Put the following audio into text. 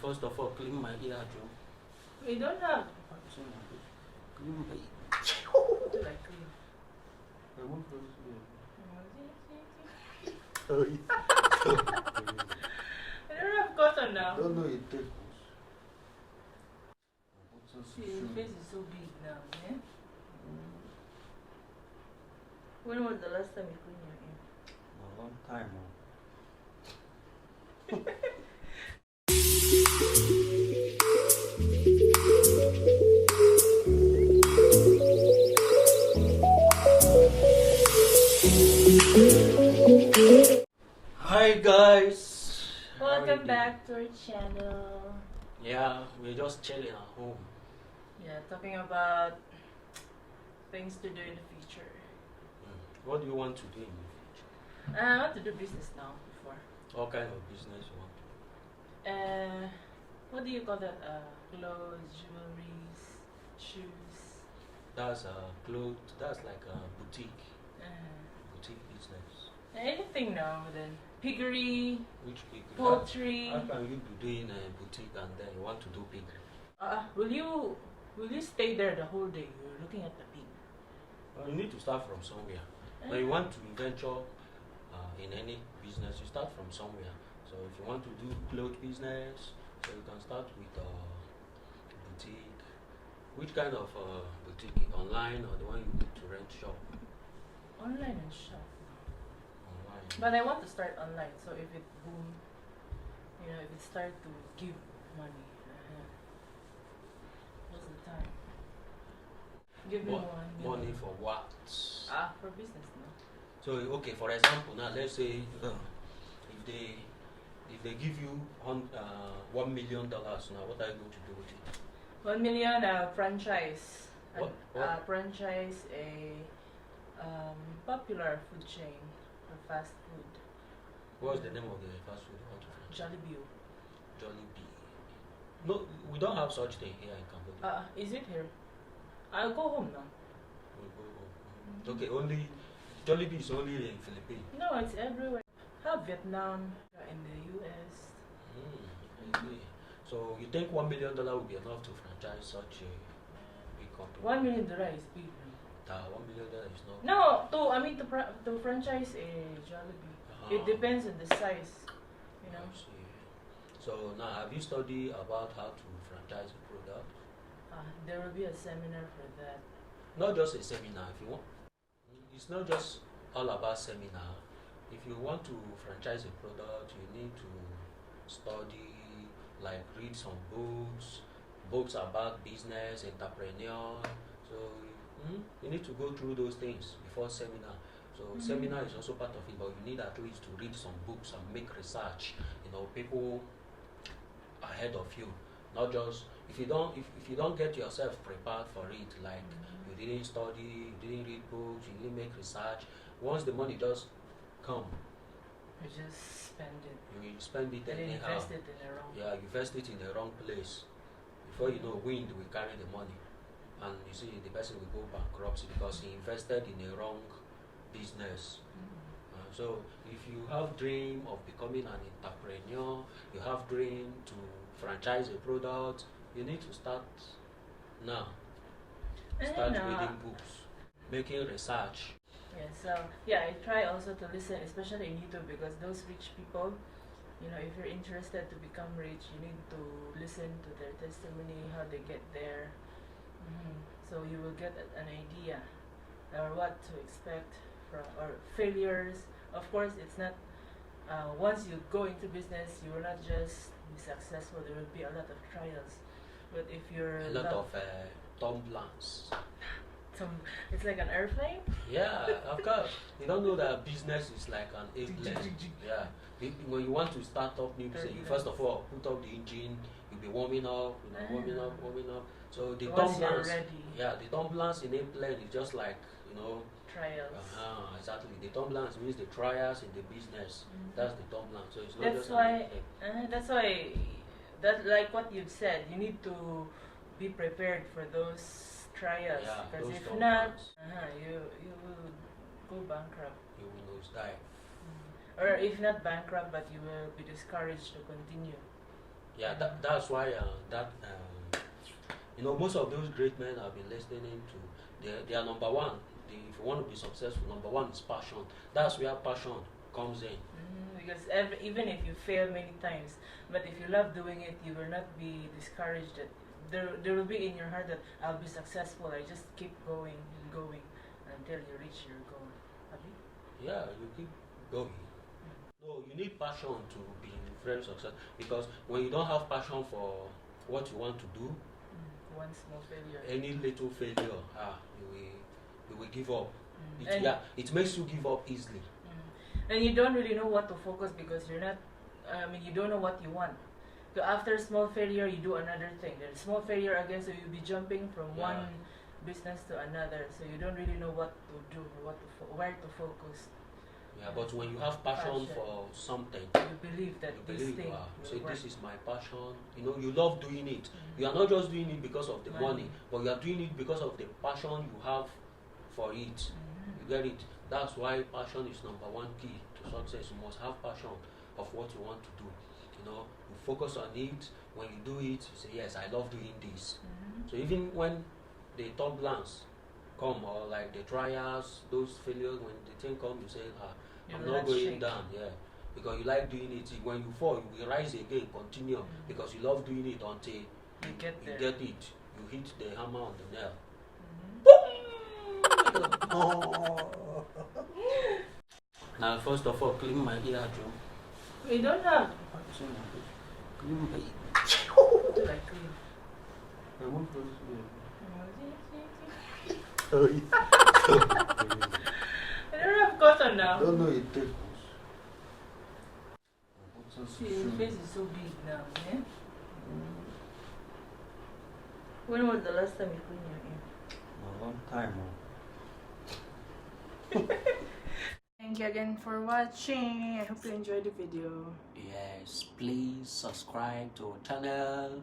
First of all, clean my ear, Joe. We don't have. Clean my ear. What do I clean? I want to Oh, I don't have cotton now. don't know it takes. See, your face is so big now, eh? When was the last time you cleaned your ear? A long time now. Hi guys! Welcome back to our channel. Yeah, we're just chilling at home. Yeah, talking about things to do in the future. What do you want to do in the future? I want to do business now before. What kind of business you want to do? What do you call that? Clothes, jewelries, shoes. That's clothes, that's like a boutique business. Anything now then. Piggery, Which pig? poultry. How can you be doing a boutique and then you want to do piggery? Will you stay there the whole day? You're looking at the pig. Well, you need to start from somewhere. When you want to venture in any business, you start from somewhere. So if you want to do clothes business, so you can start with boutique. Which kind of boutique? Online or the one you need to rent shop? Online and shop. Online. But I want to start online, so if it boom, if it start to give money, what's the time? Give me Money for what? For business now. So okay, for example, now let's say if they give you $1 million now, what are you going to do with it? 1 million franchise. What? Franchise a popular food chain for fast food. What's the name of the fast food you want to franchise? Jollibee. Jollibee. No, we don't have such thing here in Cambodia. Is it here? I'll go home now. We'll go home. Okay, only Jollibee is only in Philippines. No, it's everywhere. Have Vietnam, in the US. I see. So you think $1 million would be enough to franchise such a big company? $1 million is big. $1 million is not. No, to franchise a Jollibee. It depends on the size, I see. So now, have you studied about how to franchise a product? There will be a seminar for that. Not just a seminar. If you want, it's not just all about seminar. If you want to franchise a product, you need to study, like read some books about business, entrepreneur. So you need to go through those things before seminar. So seminar is also part of it, but you need at least to read some books and make research. People ahead of you, not just if you don't get yourself prepared for it, like you didn't study, you didn't read books, you didn't make research. Once the money just come, You just spend it. you will spend it And anyhow. invest it in the wrong. Yeah, you invest it in the wrong place. Before you know, wind will carry the money, and you see the person will go bankrupt because he invested in the wrong business. So if you have dream of becoming an entrepreneur, you have dream to franchise a product, you need to start now. Start reading books, making research. I try also to listen, especially in YouTube, because those rich people, if you're interested to become rich, you need to listen to their testimony, how they get there. So you will get an idea or what to expect from or failures. Of course, it's not once you go into business, you will not just be successful. There will be a lot of trials. But if you're a lot of tumblers. It's like an airplane. Yeah, of course. You don't know that business is like an airplane. Yeah. When you want to start up new business, you first of all put up the engine. You'll be warming up, warming up. So the tumblers. Yeah, the tumblers in airplane is just like trials. Exactly. The tumblers means the trials in the business. That's the tumblers. So it's not That's just why. That's why. That like what you've said. You need to be prepared for those trials. Yeah, because those if not, tumblers. you will go bankrupt. You will nosedive. Or if not bankrupt, but you will be discouraged to continue. Yeah, that's why most of those great men I've been listening to, they are number one. If you want to be successful, number one is passion. That's where passion comes in. Because even if you fail many times, but if you love doing it, you will not be discouraged. That there will be in your heart that I'll be successful. I just keep going and going until you reach your goal. Abi? Yeah, you keep going. No, you need passion to be very successful, because when you don't have passion for what you want to do, one small failure, any little failure, you will give up. It makes you give up easily. And you don't really know what to focus because you're not. You don't know what you want. So after small failure, you do another thing. Then small failure again, so you'll be jumping from one business to another. So you don't really know what to do, where to focus. Yeah, but when you have passion for something, you believe that this thing say this is my passion. You love doing it. You are not just doing it because of the money, but you are doing it because of the passion you have for it. You get it? That's why passion is number one key to success. You must have passion of what you want to do. You focus on it. When you do it, you say, yes, I love doing this. So even when the turbulence come, or like the trials, those failures, when the thing come, you say, I'm not going down, because you like doing it. When you fall, you will rise again, continue, because you love doing it until you get it. You hit the hammer on the nail. Now, first of all, clean my ear, Joe. We don't have. Clean my ear. What do I clean? I want to I don't have cotton now. I don't know it takes. See, your face is so big now, eh? When was the last time you cleaned your ear? A long time. Thank you again for watching. I hope you enjoyed the video. Yes, please subscribe to our channel.